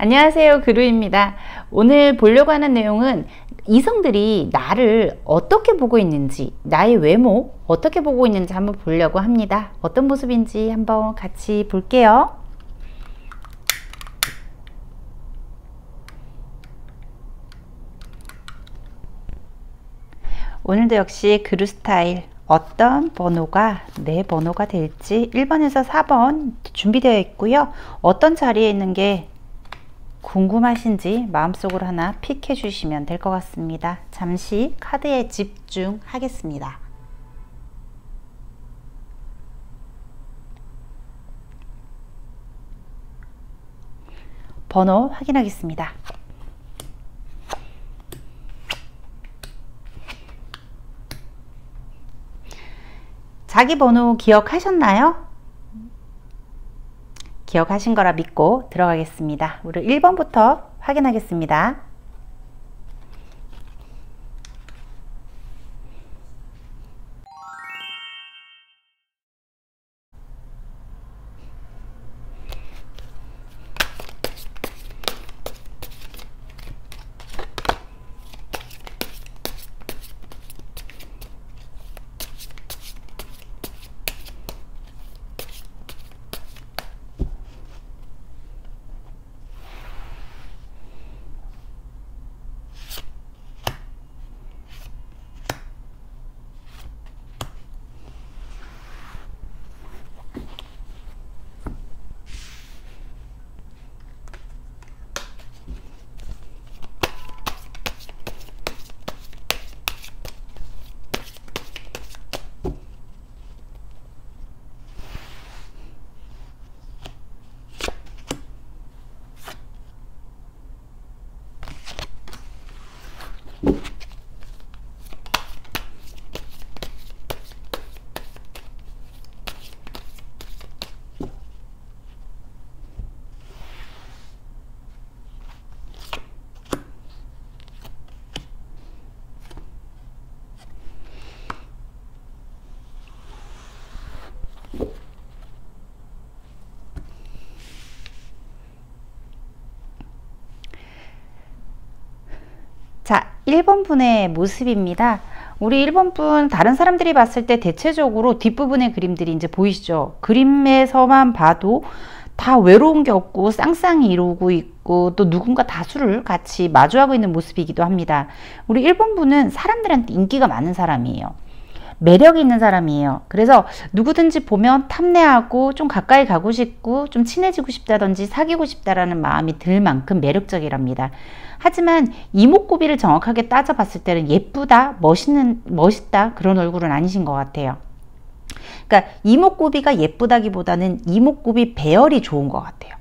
안녕하세요, 그루입니다. 오늘 보려고 하는 내용은 이성들이 나를 어떻게 보고 있는지, 나의 외모 어떻게 보고 있는지 한번 보려고 합니다. 어떤 모습인지 한번 같이 볼게요. 오늘도 역시 그루 스타일, 어떤 번호가 내 번호가 될지 1번에서 4번 준비되어 있고요. 어떤 자리에 있는 게 궁금하신지 마음속으로 하나 픽해 주시면 될 것 같습니다. 잠시 카드에 집중하겠습니다. 번호 확인하겠습니다. 자기 번호 기억하셨나요? 기억하신 거라 믿고 들어가겠습니다. 우리 1번부터 확인하겠습니다. 자, 1번 분의 모습입니다. 우리 1번 분 다른 사람들이 봤을 때 대체적으로 뒷부분의 그림들이 이제 보이시죠? 그림에서만 봐도 다 외로운 게 없고 쌍쌍이 이루고 있고 또 누군가 다수를 같이 마주하고 있는 모습이기도 합니다. 우리 1번 분은 사람들한테 인기가 많은 사람이에요. 매력이 있는 사람이에요. 그래서 누구든지 보면 탐내하고 좀 가까이 가고 싶고 좀 친해지고 싶다든지 사귀고 싶다라는 마음이 들 만큼 매력적이랍니다. 하지만 이목구비를 정확하게 따져봤을 때는 예쁘다, 멋있다 그런 얼굴은 아니신 것 같아요. 그러니까 이목구비가 예쁘다기보다는 이목구비 배열이 좋은 것 같아요.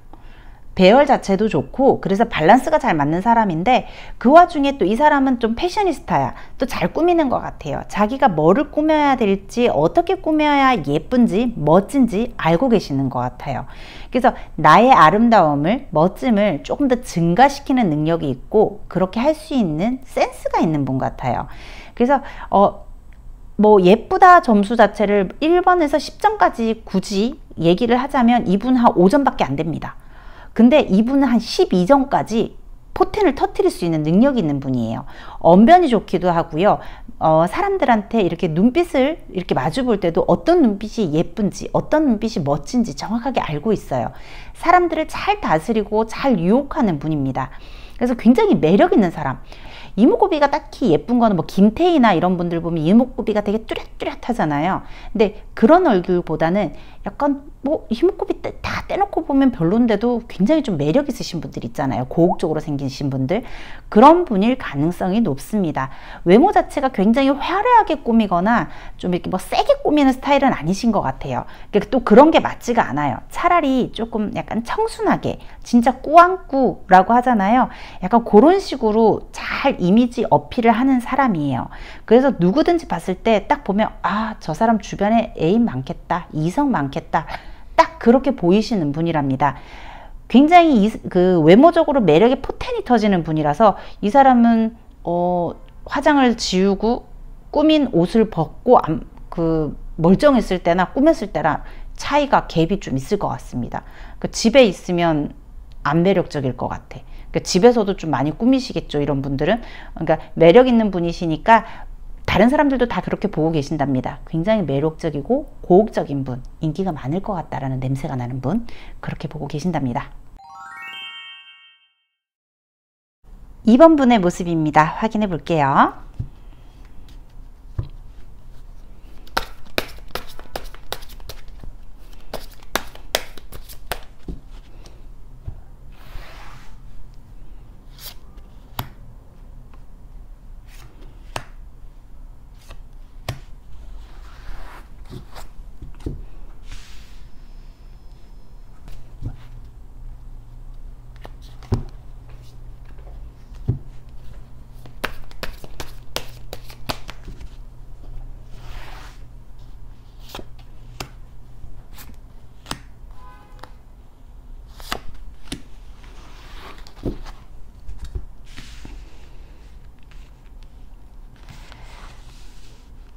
배열 자체도 좋고 그래서 밸런스가 잘 맞는 사람인데 그 와중에 또 이 사람은 좀 패셔니스타야. 또 잘 꾸미는 것 같아요. 자기가 뭐를 꾸며야 될지 어떻게 꾸며야 예쁜지 멋진지 알고 계시는 것 같아요. 그래서 나의 아름다움을 멋짐을 조금 더 증가시키는 능력이 있고 그렇게 할 수 있는 센스가 있는 분 같아요. 그래서 뭐 예쁘다 점수 자체를 1번에서 10점까지 굳이 얘기를 하자면 이분 한 5점밖에 안 됩니다. 근데 이분은 한 12점까지 포텐을 터뜨릴 수 있는 능력이 있는 분이에요. 언변이 좋기도 하고요. 사람들한테 이렇게 눈빛을 이렇게 마주 볼 때도 어떤 눈빛이 예쁜지 어떤 눈빛이 멋진지 정확하게 알고 있어요. 사람들을 잘 다스리고 잘 유혹하는 분입니다. 그래서 굉장히 매력 있는 사람. 이목구비가 딱히 예쁜 거는 뭐 김태희나 이런 분들 보면 이목구비가 되게 뚜렷뚜렷하잖아요. 근데 그런 얼굴보다는 약간 뭐 이목구비 다 떼놓고 보면 별론데도 굉장히 좀 매력 있으신 분들 있잖아요. 고혹적으로 생기신 분들. 그런 분일 가능성이 높습니다. 외모 자체가 굉장히 화려하게 꾸미거나 좀 이렇게 뭐 세게 꾸미는 스타일은 아니신 것 같아요. 또 그런 게 맞지가 않아요. 차라리 조금 약간 청순하게 진짜 꾸안꾸라고 하잖아요. 약간 그런 식으로 잘 이미지 어필을 하는 사람이에요. 그래서 누구든지 봤을 때 딱 보면 아, 저 사람 주변에 애인 많겠다, 이성 많겠다, 딱 그렇게 보이시는 분이랍니다. 굉장히 그 외모적으로 매력에 포텐이 터지는 분이라서 이 사람은 화장을 지우고 꾸민 옷을 벗고 멀쩡했을 때나 꾸몄을 때랑 차이가 갭이 좀 있을 것 같습니다. 그 집에 있으면 안 매력적일 것 같아. 그러니까 집에서도 좀 많이 꾸미시겠죠, 이런 분들은. 그러니까 매력 있는 분이시니까 다른 사람들도 다 그렇게 보고 계신답니다. 굉장히 매력적이고 고혹적인 분, 인기가 많을 것 같다라는 냄새가 나는 분, 그렇게 보고 계신답니다. 2번 분의 모습입니다. 확인해 볼게요.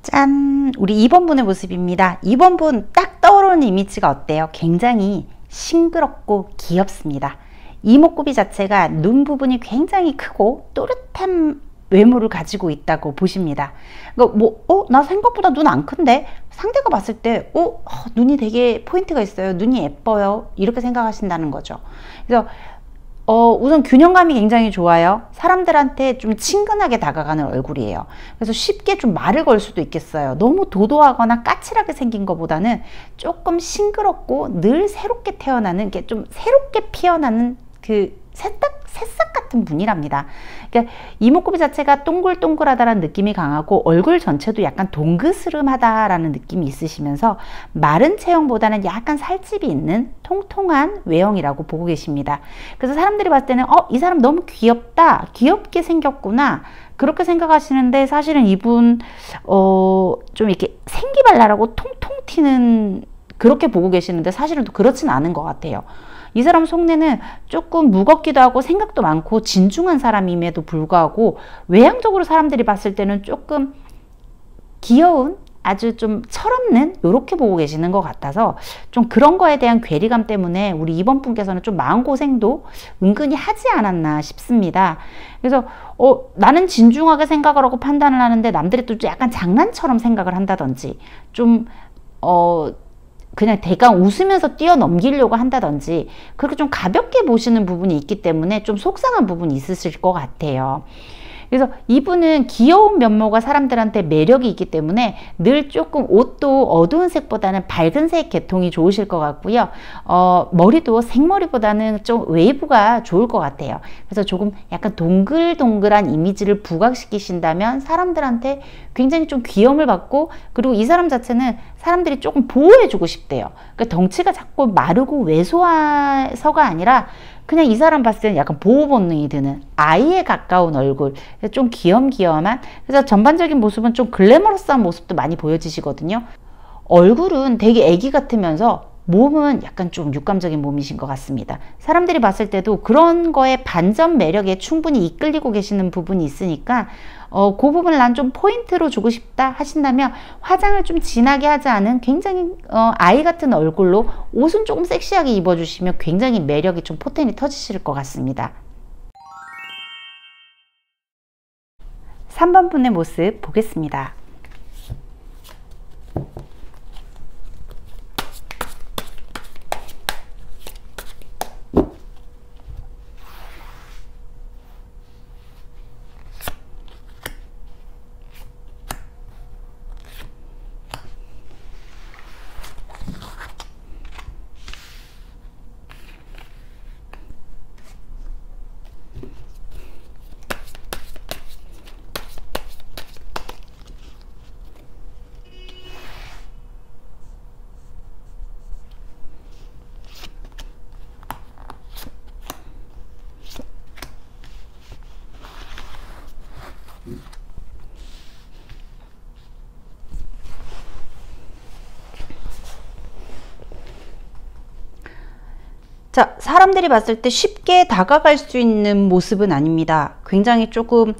짠! 우리 2번 분의 모습입니다. 2번 분 딱 떠오르는 이미지가 어때요? 굉장히 싱그럽고 귀엽습니다. 이목구비 자체가 눈 부분이 굉장히 크고 또렷한 외모를 가지고 있다고 보십니다. 그러니까 나 생각보다 눈 안 큰데? 상대가 봤을 때, 눈이 되게 포인트가 있어요. 눈이 예뻐요. 이렇게 생각하신다는 거죠. 그래서 우선 균형감이 굉장히 좋아요. 사람들한테 좀 친근하게 다가가는 얼굴이에요. 그래서 쉽게 좀 말을 걸 수도 있겠어요. 너무 도도하거나 까칠하게 생긴 것보다는 조금 싱그럽고 늘 새롭게 태어나는 게 좀 새롭게 피어나는 그 새싹 같은 분이랍니다. 그러니까 이목구비 자체가 동글동글하다라는 느낌이 강하고 얼굴 전체도 약간 동그스름하다라는 느낌이 있으시면서 마른 체형보다는 약간 살집이 있는 통통한 외형이라고 보고 계십니다. 그래서 사람들이 봤을 때는 이 사람 너무 귀엽다, 귀엽게 생겼구나, 그렇게 생각하시는데 사실은 이분 좀 이렇게 생기발랄하고 통통 튀는, 그렇게 보고 계시는데 사실은 또 그렇진 않은 것 같아요. 이 사람 속내는 조금 무겁기도 하고 생각도 많고 진중한 사람임에도 불구하고 외향적으로 사람들이 봤을 때는 조금 귀여운, 아주 좀 철없는, 요렇게 보고 계시는 것 같아서 좀 그런 거에 대한 괴리감 때문에 우리 2번 분께서는 좀 마음고생도 은근히 하지 않았나 싶습니다. 그래서 나는 진중하게 생각을 하고 판단을 하는데 남들이 또 약간 장난처럼 생각을 한다든지 좀 그냥 대강 웃으면서 뛰어넘기려고 한다든지 그렇게 좀 가볍게 보시는 부분이 있기 때문에 좀 속상한 부분이 있으실 것 같아요. 그래서 이분은 귀여운 면모가 사람들한테 매력이 있기 때문에 늘 조금 옷도 어두운 색보다는 밝은 색 계통이 좋으실 것 같고요. 머리도 생머리보다는 좀 웨이브가 좋을 것 같아요. 그래서 조금 약간 동글동글한 이미지를 부각시키신다면 사람들한테 굉장히 좀 귀여움을 받고, 그리고 이 사람 자체는 사람들이 조금 보호해주고 싶대요. 그러니까 덩치가 자꾸 마르고 왜소해서가 아니라 그냥 이 사람 봤을 때는 약간 보호 본능이 드는 아이에 가까운 얼굴, 좀 귀염귀염한, 그래서 전반적인 모습은 좀 글래머러스한 모습도 많이 보여지시거든요. 얼굴은 되게 애기 같으면서 몸은 약간 좀 육감적인 몸이신 것 같습니다. 사람들이 봤을 때도 그런 거에 반전 매력에 충분히 이끌리고 계시는 부분이 있으니까 그 부분을 난 좀 포인트로 주고 싶다 하신다면 화장을 좀 진하게 하지 않은 굉장히 아이 같은 얼굴로 옷은 조금 섹시하게 입어주시면 굉장히 매력이 좀 포텐이 터지실 것 같습니다. 3번 분의 모습 보겠습니다. 자, 사람들이 봤을 때 쉽게 다가갈 수 있는 모습은 아닙니다. 굉장히 조금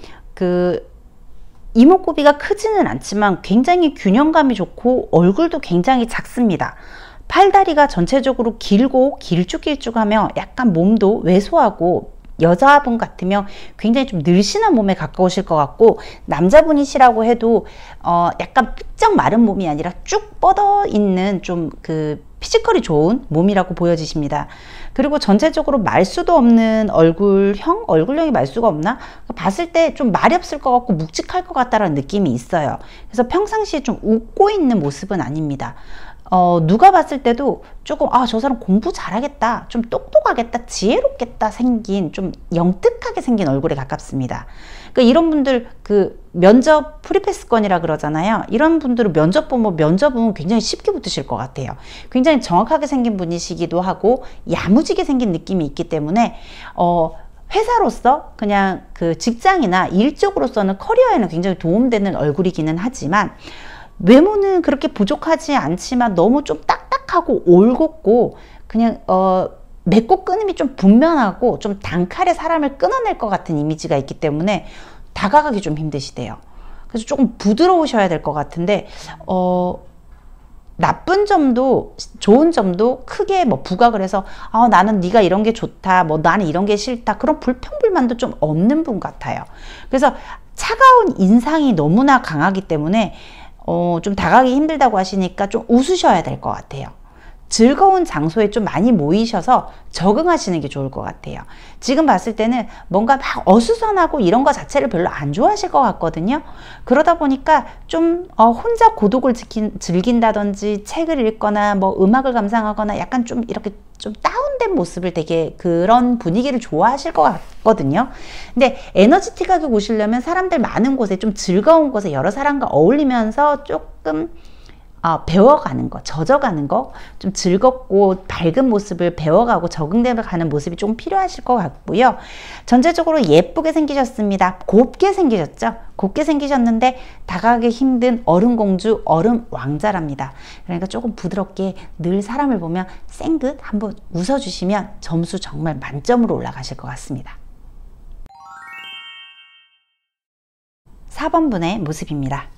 이목구비가 크지는 않지만 굉장히 균형감이 좋고 얼굴도 굉장히 작습니다. 팔다리가 전체적으로 길고 길쭉길쭉하며 약간 몸도 왜소하고 여자분 같으면 굉장히 좀 늘씬한 몸에 가까우실 것 같고, 남자분이시라고 해도 약간 삐쩍 마른 몸이 아니라 쭉 뻗어 있는 좀 그 피지컬이 좋은 몸이라고 보여지십니다. 그리고 전체적으로 말수도 없는 얼굴형이 말수가 없나? 봤을 때 좀 말이 없을 것 같고 묵직할 것 같다는 느낌이 있어요. 그래서 평상시에 좀 웃고 있는 모습은 아닙니다. 누가 봤을 때도 조금 저 사람 공부 잘하겠다, 좀 똑똑하겠다, 지혜롭겠다 생긴, 좀 영특하게 생긴 얼굴에 가깝습니다. 그러니까 이런 분들 그 면접 프리패스권이라 그러잖아요. 이런 분들은 면접 보면 면접은 굉장히 쉽게 붙으실 것 같아요. 굉장히 정확하게 생긴 분이시기도 하고 야무지게 생긴 느낌이 있기 때문에 회사로서 그냥 그 직장이나 일적으로서는 커리어에는 굉장히 도움되는 얼굴이기는 하지만, 외모는 그렇게 부족하지 않지만 너무 좀 딱딱하고 올곧고 그냥 맺고 끊음이 좀 분명하고 좀 단칼에 사람을 끊어낼 것 같은 이미지가 있기 때문에 다가가기 좀 힘드시대요. 그래서 조금 부드러우셔야 될 것 같은데, 나쁜 점도 좋은 점도 크게 뭐 부각을 해서 나는 네가 이런 게 좋다, 뭐 나는 이런 게 싫다, 그런 불평불만도 좀 없는 분 같아요. 그래서 차가운 인상이 너무나 강하기 때문에 좀 다가가기 힘들다고 하시니까 좀 웃으셔야 될 것 같아요. 즐거운 장소에 좀 많이 모이셔서 적응하시는 게 좋을 것 같아요. 지금 봤을 때는 뭔가 막 어수선하고 이런 거 자체를 별로 안 좋아하실 것 같거든요. 그러다 보니까 좀 혼자 고독을 즐긴다든지 책을 읽거나 뭐 음악을 감상하거나 약간 좀 이렇게 좀 다운된 모습을 되게 그런 분위기를 좋아하실 것 같거든요. 근데 에너지틱하게 오시려면 사람들 많은 곳에 좀 즐거운 곳에 여러 사람과 어울리면서 조금 배워가는 거, 젖어가는 거, 좀 즐겁고 밝은 모습을 배워가고 적응되어가는 모습이 좀 필요하실 것 같고요. 전체적으로 예쁘게 생기셨습니다. 곱게 생기셨죠? 곱게 생기셨는데 다가가기 힘든 얼음공주, 얼음왕자랍니다. 그러니까 조금 부드럽게 늘 사람을 보면 쌩긋 한번 웃어주시면 점수 정말 만점으로 올라가실 것 같습니다. 4번 분의 모습입니다.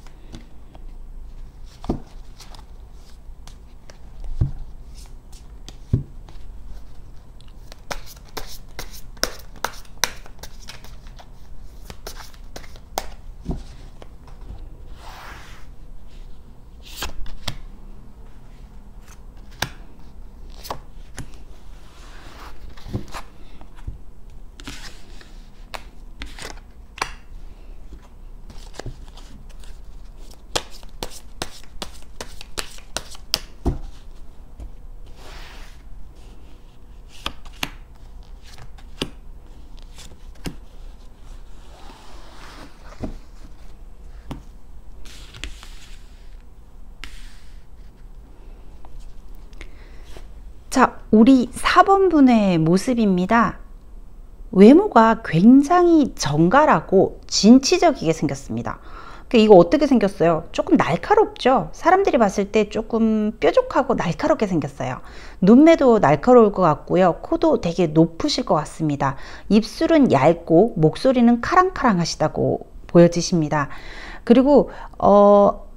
자, 우리 4번 분의 모습입니다. 외모가 굉장히 정갈하고 진취적이게 생겼습니다. 이거 어떻게 생겼어요? 조금 날카롭죠? 사람들이 봤을 때 조금 뾰족하고 날카롭게 생겼어요. 눈매도 날카로울 것 같고요. 코도 되게 높으실 것 같습니다. 입술은 얇고 목소리는 카랑카랑 하시다고 보여지십니다. 그리고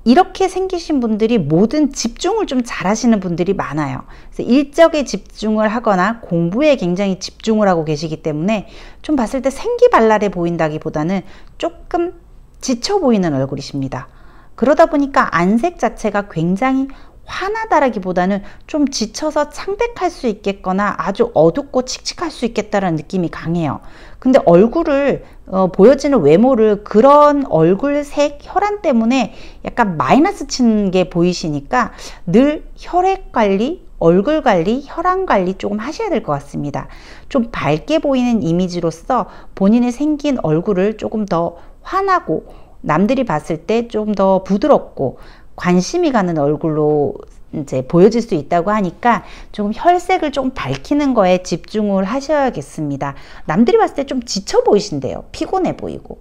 이렇게 생기신 분들이 모든 집중을 좀 잘하시는 분들이 많아요. 그래서 일적에 집중을 하거나 공부에 굉장히 집중을 하고 계시기 때문에 좀 봤을 때 생기발랄해 보인다기보다는 조금 지쳐 보이는 얼굴이십니다. 그러다 보니까 안색 자체가 굉장히 환하다라기보다는 좀 지쳐서 창백할 수 있겠거나 아주 어둡고 칙칙할 수 있겠다라는 느낌이 강해요. 근데 얼굴을 보여지는 외모를 그런 얼굴색 혈안 때문에 약간 마이너스 치는 게 보이시니까 늘 혈액 관리, 얼굴 관리, 혈안 관리 조금 하셔야 될 것 같습니다. 좀 밝게 보이는 이미지로서 본인의 생긴 얼굴을 조금 더 환하고 남들이 봤을 때 좀 더 부드럽고 관심이 가는 얼굴로 이제 보여질 수 있다고 하니까 조금 혈색을 좀 밝히는 거에 집중을 하셔야겠습니다. 남들이 봤을 때 좀 지쳐 보이신대요. 피곤해 보이고.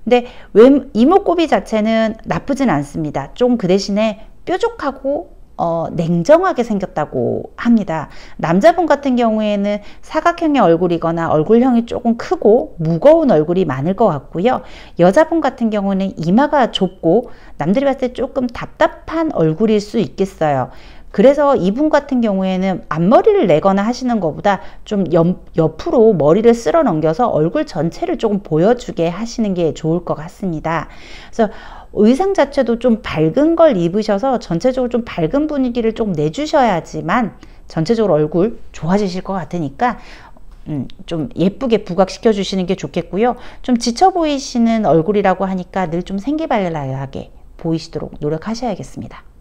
근데 이목구비 자체는 나쁘진 않습니다. 좀 그 대신에 뾰족하고 냉정하게 생겼다고 합니다. 남자분 같은 경우에는 사각형의 얼굴이거나 얼굴형이 조금 크고 무거운 얼굴이 많을 것 같고요. 여자분 같은 경우는 이마가 좁고 남들이 봤을 때 조금 답답한 얼굴일 수 있겠어요. 그래서 이분 같은 경우에는 앞머리를 내거나 하시는 것보다 좀 옆으로 머리를 쓸어 넘겨서 얼굴 전체를 조금 보여주게 하시는 게 좋을 것 같습니다. 그래서 의상 자체도 좀 밝은 걸 입으셔서 전체적으로 좀 밝은 분위기를 좀 내주셔야지만 전체적으로 얼굴 좋아지실 것 같으니까 좀 예쁘게 부각시켜 주시는 게 좋겠고요. 좀 지쳐 보이시는 얼굴이라고 하니까 늘 좀 생기발랄하게 보이시도록 노력하셔야겠습니다.